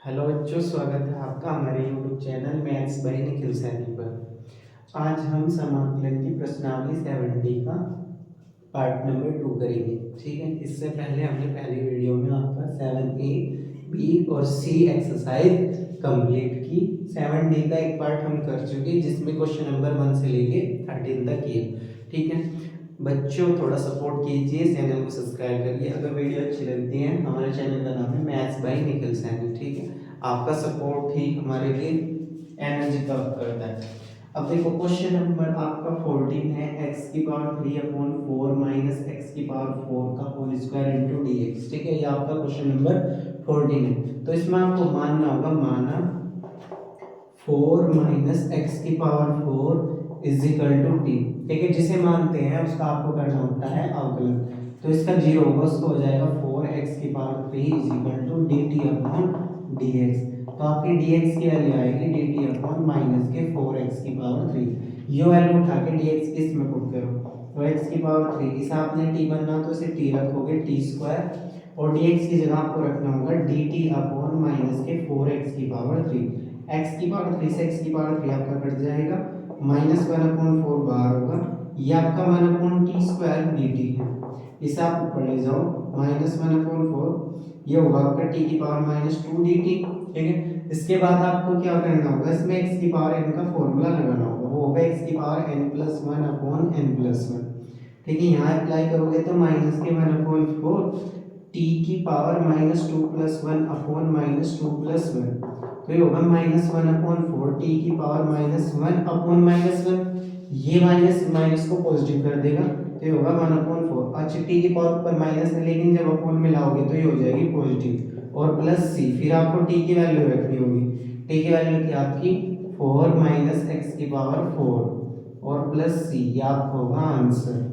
Hello बच्चों, स्वागत है आपका हमारे YouTube channel maths by Nikhil Saini पर। आज हम समाकलन की प्रश्नावली 70 का पार्ट नंबर 2 करेंगे। ठीक है, इससे पहले हमने पहली वीडियो में आपका 7A, B और C एक्सरसाइज कंप्लीट की। 7D का एक पार्ट हम कर चुके जिसमें क्वेश्चन नंबर 1 से लेके 13 तक किए। ठीक है बच्चों, थोड़ा सपोर्ट कीजिए, चैनल को सब्सक्राइब करिए। अगर वीडियो अच्छी लगती है, हमारे चैनल का नाम है मैथ्स बाय निखिल सैनी। ठीक है, आपका सपोर्ट ही हमारे लिए एनर्जी का करता है। अब देखो क्वेश्चन नंबर आपका 14 है, x की पावर 3 अपॉन 4 माइनस एक्स की पावर 4 का होल स्क्वायर इनटू dx। ठीक है, ये आपका क्वेश्चन नंबर 14 है। तो इसमें आपको मानना होगा, माना 4 माइनस एक्स की power 4 is equal to t. ठीक है, जिसे मानते हैं उसका आपको करना होता है अवकलन। तो इसका जीरो होगा, उसको हो जाएगा 4x की power 3 is equal to dt upon dx। तो आपकी dx की वैल्यू आएगी dt अपॉन माइनस के 4x की पावर 3। ये वैल्यू उठा के dx इसमें पुट करो, तो x की पावर 3 इसे आपने t बनना तो इसे t रखोगे t स्क्वायर, और dx की जगह आपको रखना होगा dt अपॉन माइनस के 4x की पावर 3। x की पावर 3 से x की पावर 3 आपका कट जाएगा, माइनस 1/4 बाहर होगा, ये आपका 1/t स्क्वायर dt है। इसे आप ऊपर ले जाओ, माइनस 1/4 ये होगा आपका t की पावर माइनस 2 dt। ठीक है, इसके बाद आपको क्या करना होगा, इसमें x की पावर n का फॉर्मूला लगाना होगा, वो होगा x की पावर n+1 अपॉन n+1। ठीक है, यहाँ अप्लाई करोगे तो माइनस के 1/4 t की पावर -2+1 अपॉन -2+1, तो ये होगा -1/4 t की पावर -1 अपॉन -1। ये माइनस माइनस को पॉजिटिव कर देगा, तो ये होगा 1/4। अच्छा, t की पावर पर माइनस है, लेकिन जब अपॉन मिलाओगे तो ये हो जाएगी पॉजिटिव, और प्लस c। फिर आपको t की वैल्यू रखनी होगी, t की वैल्यू थी आपकी 4 माइनस एक्स की पावर 4 और प्लस c। ये आपका होगा आंसर।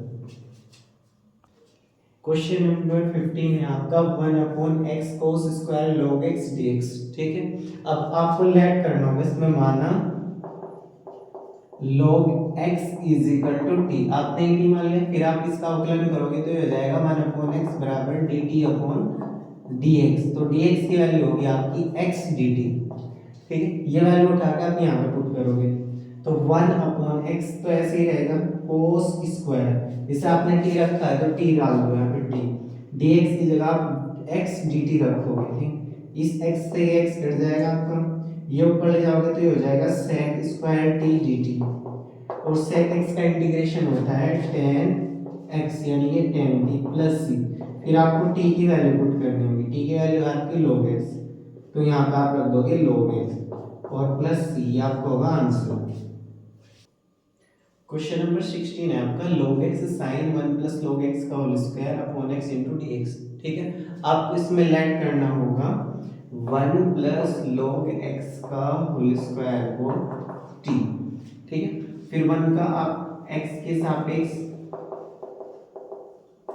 क्वेश्चन नंबर 15 है आपका 1/x cos square log x dx। ठीक है, अब आपको लेट करना होगा, इसमें माना log x is equal to t। आपने t मान लिया, फिर आप इसका अवकलन करोगे तो ये हो जाएगा 1/x बराबर dt अपॉन dx। तो dx की वैल्यू होगी आपकी x dt। ठीक है, ये वैल्यू उठा के आप यहाँ पे पुट करोगे, तो 1/x तो ऐसे ही रहेगा cos स्क्वायर, इसे आपने t रखा है तो t डाल दो यहाँ पे t। dx की जगह आप x dt रखोगे। ठीक, इस x से ये x कट जाएगा आपका, ये ऊपर ले जाओगे तो ये हो जाएगा sec स्क्वायर t dt, और sec x का इंटीग्रेशन होता है tan x, यानी कि tan t प्लस c। फिर आपको t की वैल्यू पुट करनी होगी, t की वैल्यू आपकी log x, तो यहाँ पे आप रख दोगे log x और प्लस c, आपको होगा आंसर। क्वेश्चन नंबर 16 है आपका log x sin 1 plus log x का whole square upon x into dx। ठीक है, आपको इसमें लैंड करना होगा 1 प्लस log x का होल स्क्वायर को t। ठीक है, फिर 1 का आप x के सापेक्ष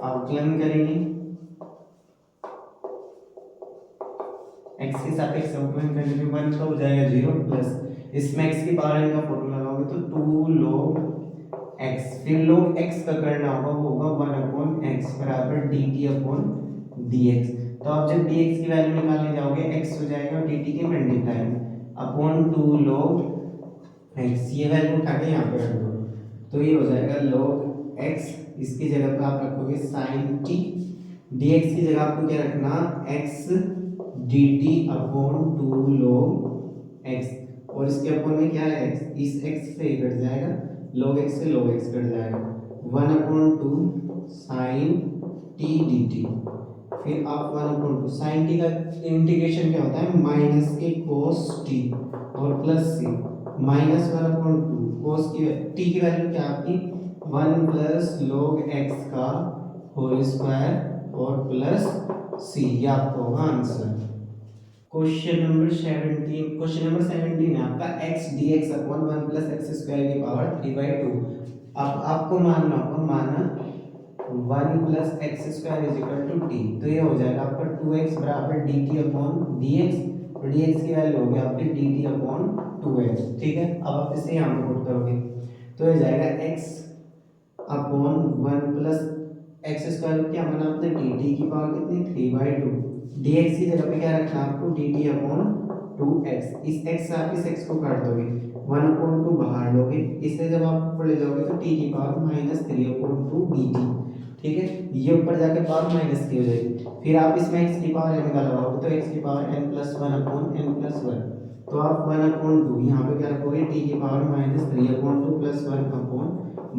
अवकलन करेंगे, x के सापेक्ष अवकलन करने पे 1 का हो जाएगा 0 प्लस इसमें x की पावर n का फॉर्मूला लगाओगे तो 2 log x। फिर log x का करना होगा, वो होगा 1/x बराबर dt अपॉन dx। तो आप जब dx की वैल्यू निकालने जाओगे, x हो जाएगा dt के मल्टीप्लाई अपॉन 2 log x। ये वैल्यू उठा के यहाँ पे रख दो, तो ये हो जाएगा log x, इसकी जगह पे आप रखोगे sin t, dx की जगह आपको क्या रखना, x dt upon 2 log x, और इसके अपॉन में क्या है x, इस x से कट जाएगा, log x से log x कट जाएगा, 1/2 sin t dt। फिर आप 1/2 sin t का इंटीग्रेशन क्या होता है, माइनस के cos t और प्लस c, -1/2 cos की t की वैल्यू क्या आपकी 1 प्लस log x का होल स्क्वायर और प्लस c। ये आपको होगा आंसर। क्वेश्चन नंबर 17 है आपका x dx upon 1 plus x square की पावर 3/2। अब आपको मानना होगा, माना 1 plus x square is equal to t, तो ये हो जाएगा आपका 2x बराबर dt अपॉन dx, और dx की वैल्यू होगी आपकी dt अपॉन 2x। ठीक है, अब आप इसे यहाँ पे पुट करोगे तो ये जाएगा x upon 1 plus x square, क्या माना आपने dt की पावर कितनी 3/2, dx की जगह पे क्या रखना आपको dt अपॉन 2x, इस x से आप इस x को काट दोगे, 1/2 बाहर लोगे, इसे जब आप ऊपर ले जाओगे तो t की पावर -3/2 dt, ठीक है। ये ऊपर जाके पावर माइनस की हो जाएगी, फिर आप इसमें x की पावर n का लगाओगे तो x की पावर n+1/n+1, तो आप 1/2 यहाँ पे क्या रखोगे, t की पावर -3/2 +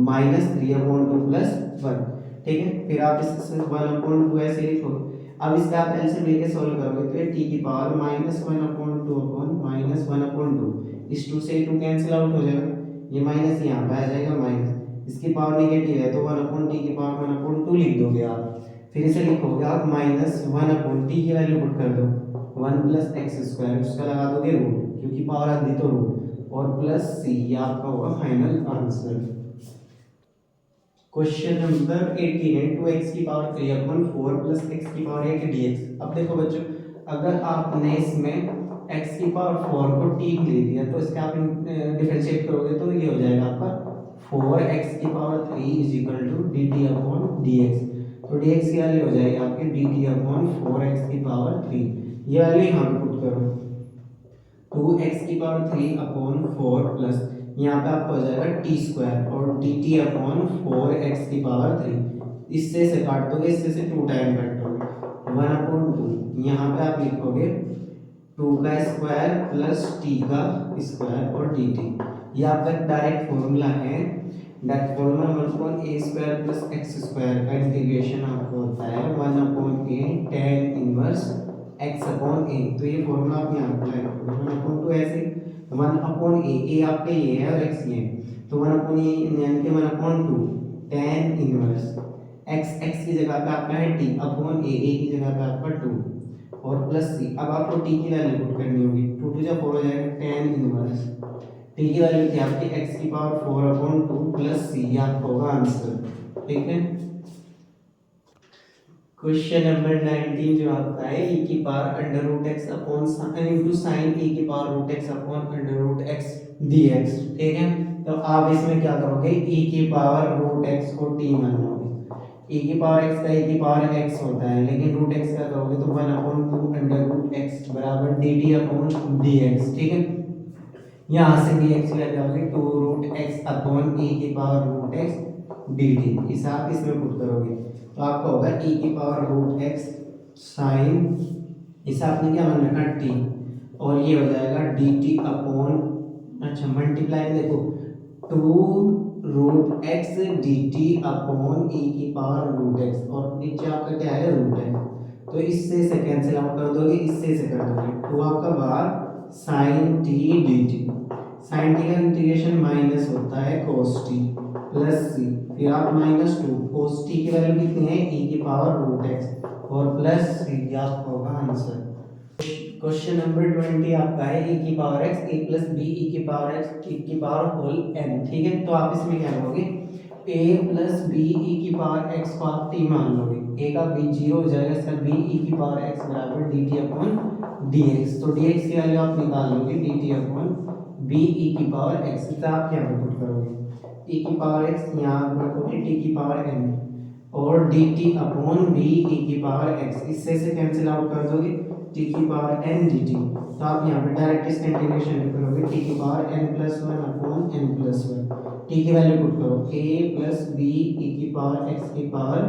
1/-3/2 + 1, ठीक है। फिर आप इसे 1/2 ऐसे लिखोगे। अब इसका आप एलसीएम लेके सॉल्व करोगे तो ये t की पावर -1/2 इस 2 से 2 कैंसिल आउट हो जाएगा, ये माइनस यहाँ पे आ जाएगा माइनस, इसकी पावर नेगेटिव है तो 1/t की पावर 1/2 लिख दोगे आप। फिर इसे लिखोगे आप -1/t की वैल्यू पुट कर दो, 1 + x², उसका लगा दोगे रूट, क्योंकि पावर आधी तो रूट, और प्लस c, ये आपका होगा फाइनल आंसर। क्वेश्चन नंबर 18 है 2x की पावर 3/4 + x की पावर 8 dx। अब देखो बच्चों, अगर आपने इसमें x की पावर 4 को t ले दिया तो इसका आप डिफरेंशिएट करोगे तो ये हो जाएगा आपका 4x की पावर 3 = dt/dx। तो dx की वैल्यू हो जाएगी आपकी dt/4x की पावर 3, ये वैल्यू यहाँ पे पुट करो, 2x की पावर 3/4 प्लस यहाँ पे आपको हो जाएगा t² और dt/4x की पावर 3, इससे से काट दोगे, इससे से 2 टाइम काटोगे, 1/2, यहाँ पे आप लिखोगे 2 का स्क्वायर प्लस t का स्क्वायर और dt। ये आपका डायरेक्ट फॉर्मूला है, डायरेक्ट फॉर्मूला 1/a² + x² का इंटीग्रेशन आपको होता है 1/a tan इनवर्स x/a। तो ये फॉर्मूला आप यहाँ अप्लाई करोगे, 1/2 ऐसे 1/a, a आपके ये है और x ये है, तो 1/a यानी कि 1/2 tan इनवर्स x की जगह पे आपका है t/a, a की जगह पे आपका 2 और प्लस c। अब आपको t की वैल्यू पुट करनी होगी, 2 2 4 हो जाएगा tan इनवर्स, t की वैल्यू थी आपकी x की पावर 4/2 प्लस c, ये आपका होगा आंसर, ठीक है। क्वेश्चन नंबर 19 जो आपका है e की power √x upon sin e की power √x upon √x dx, ठीक है। तो आप इसमें क्या करोगे, e की पावर √x को t मान लोगे, e की पावर x का e की पावर x होता है, लेकिन √x का करोगे तो 1/2 √x बराबर dt/dx, ठीक है। यहाँ से dx ले जाओगे 2√x अपॉन e की पावर √x dt, इसे आप इसमें पुट करोगे तो आपका होगा e की पावर √x साइन, इसे आपने क्या मान रखा t, और ये हो जाएगा dt अपॉन, अच्छा मल्टीप्लाई देखो 2√x dt अपॉन e की पावर √x, और नीचे आपका क्या है √x, तो इससे से कैंसिल आउट कर दोगे, इससे से कर दोगे, तो आपका बाहर sin t dt, sin t का इंटीग्रेशन माइनस होता है cos t प्लस c, फिर आप -2 cos t की वैल्यू कितनी है e की पावर √x और प्लस c, आपका होगा आंसर। क्वेश्चन नंबर 20 आपका है e की power x a plus b e की पावर x e की पावर होल n, ठीक है। तो आप इसमें क्या करोगे, a प्लस b e की पावर x को आप t मान लोगे, a का b 0 हो जाएगा, इसका b e की पावर x बराबर dt/dx, तो dx की वैल्यू आप निकाल लोगे dt/b e की पावर x, इसे आप क्या पुट करोगे, e की पावर x यहाँ रखोगे t की पावर n और dt/b e की पावर x, इससे से कैंसिल आउट कर दोगे t की पावर n dt, तो आप यहाँ पे डायरेक्ट इसका इंटीग्रेशन करोगे t की पावर n+1/n+1, t की वैल्यू पुट करो a प्लस b e की पावर x की पावर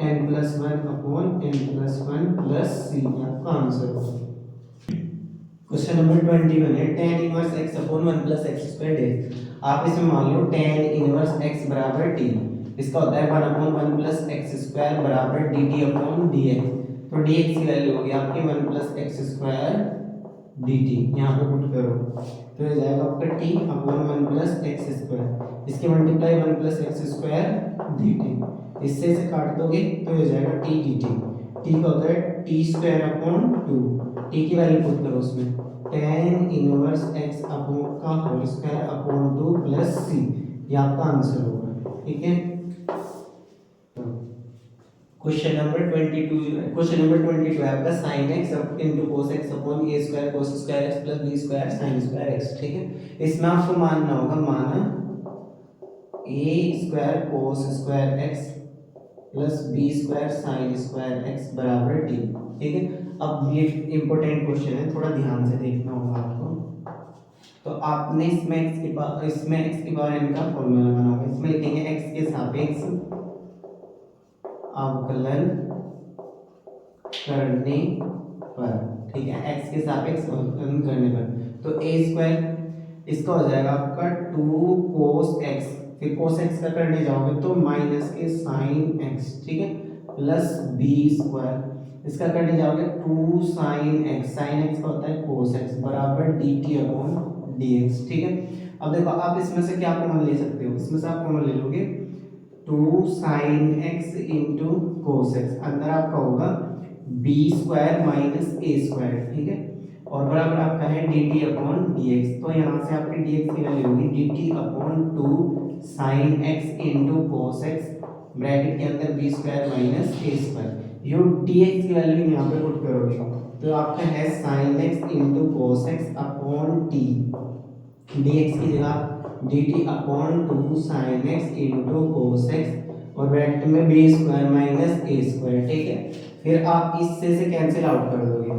n+1/n+1 प्लस c, आपका आंसर होगा। क्वेश्चन नंबर 21 है tan inverse x upon 1 + x² dx। आप इसमें मान लो tan इनवर्स x बराबर t, इसका होता है 1/1 + x² बराबर dt/dx, तो dx की वैल्यू होगी आपकी 1 + x² dt, यहाँ पे पुट करो तो ये जाएगा आपका t/1 + x², इसके मल्टीप्लाई 1 + x² dt, इससे से काट दोगे तो ये जाएगा t dt, t का होता है t²/2, t की वैल्यू पुट करो उसमें tan इनवर्स x अपॉन का whole square upon 2 plus c, ये आपका आंसर होगा, ठीक है। क्वेश्चन नंबर 22 है आपका sin x * cos x upon a² cos² x + b² sin² x, ठीक है। इसमें आपको मानना होगा माना a² cos² x + b² sin² x बराबर t, ठीक है। अब ये इम्पोर्टेंट क्वेश्चन है, थोड़ा ध्यान से देखना होगा आपको। तो आपने इसमें x की पावर n का फॉर्मूला बनाना होगा। इसमें लिखेंगे x के सापेक्ष अवकलन करने पर, ठीक है, x के सापेक्ष अवकलन करने पर, तो a स्क्वायर इसका हो जाएगा आपका 2 cos x, फिर cos x का करने जाओगे तो माइनस के sin x, ठीक है, प्लस b स्क्वायर इसका करने जाओगे 2 sin x, sin x का होता है cos x बराबर dt अपॉन dx, ठीक है। अब देखो आप इसमें से क्या कॉमन ले सकते हो, इसमें से आप कॉमन ले लोगे 2 sin x into cos x, अंदर आपका होगा b square minus a square, ठीक है, और बराबर आपका है dt अपॉन dx। तो यहाँ से आपकी dx की वैल्यू होगी dt upon 2 sin x into cos x bracket के अंदर b square minus a square. Yo dx की वैल्यू यहाँ पे पुट करोगे तो आपका है sin x into cos x upon t, dx की जगह dt upon 2 sin x into cos x और ब्रैकेट में b square minus a square, ठीक है। फिर आप इससे से कैंसिल आउट कर दोगे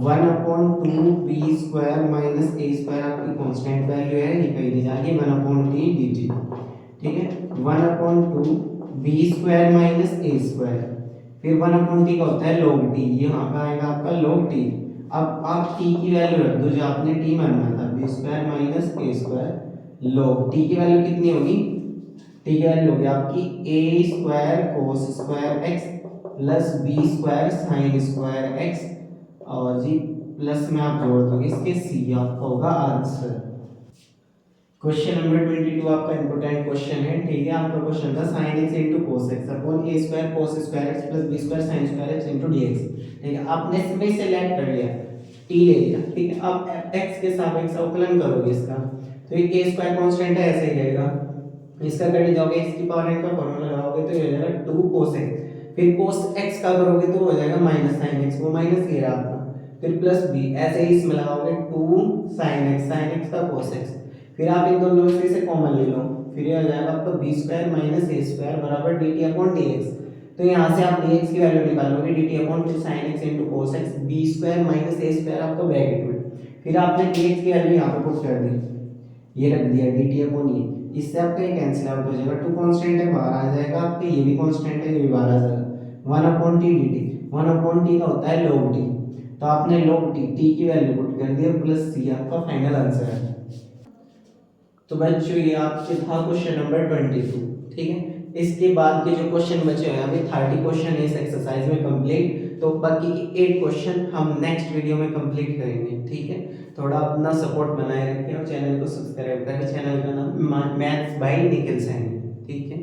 1 upon 2 b square minus a square आपकी कांस्टेंट वैल्यू है, ये कहीं नहीं जाएगी, 1 अपॉन t dt, ठीक है, 1 upon 2 b square minus a square, फिर 1 अपॉन t का होता है log t, यहाँ पे आएगा आपका log t। अब आप t की वैल्यू रख दो जो आपने t माना था, b square minus a square log t की वैल्यू कितनी होगी, t की वैल्यू होगी आपकी a square cos square x plus b square sine square x और जी प्लस में आप जोड़ दोगे इसके c, आपका होगा आंसर। क्वेश्चन नंबर 22 आपका इंपोर्टेंट क्वेश्चन है, ठीक है। आपका क्वेश्चन था sin x into cos x upon a square cos square x plus b square sin square x into dx, ठीक है। आपने इसमें सेलेक्ट कर लिया, t ले लिया, ठीक है। अब x के सापेक्ष अवकलन करोगे इसका, तो ये a स्क्वायर कांस्टेंट है, ऐसे ही रहेगा, इसका करने जाओगे x की पावर n का फॉर्मूला लगाओगे तो ये हो जाएगा 2 cos x, फिर cos x का करोगे तो हो जाएगा माइनस sin x, वो माइनस ये रहा आपका, फिर प्लस b, ऐसे ही इसमें लगाओगे 2 sin x का cos x, फिर आप इन दोनों में से कॉमन ले लो, फिर ये हो जाएगा आपका b square minus a square बराबर dt अपॉन dx। तो यहाँ से आप dx की वैल्यू निकालोगे dt upon 2 sin x into cos x, b square minus a square आपका ब्रैकेट में, फिर आपने dx की वैल्यू यहाँ पे पुट कर दी, ये रख दिया dt अपॉन ये, इससे आपका ये कैंसिल आउट हो जाएगा, 2 कांस्टेंट है बाहर आ जाएगा आपके, ये भी कांस्टेंट है ये भी बाहर आ जाएगा, 1 upon t dt, 1 upon t का होता है log t, तो आपने log t की वैल्यू पुट कर दी प्लस c आपका फाइनल आंसर है। तो बच्चों ये आपके था क्वेश्चन नंबर 22, ठीक है। इसके बाद के जो क्वेश्चन बचे हैं अभी 30 क्वेश्चन है इस एक्सरसाइज में कंप्लीट, तो बाकी के 8 क्वेश्चन हम नेक्स्ट वीडियो में कंप्लीट करेंगे, ठीक है। थोड़ा अपना सपोर्ट बनाए रखें और चैनल को सब्सक्राइब करें, चैनल का नाम मैथ्स बाय निखिल सैनी, ठीक है।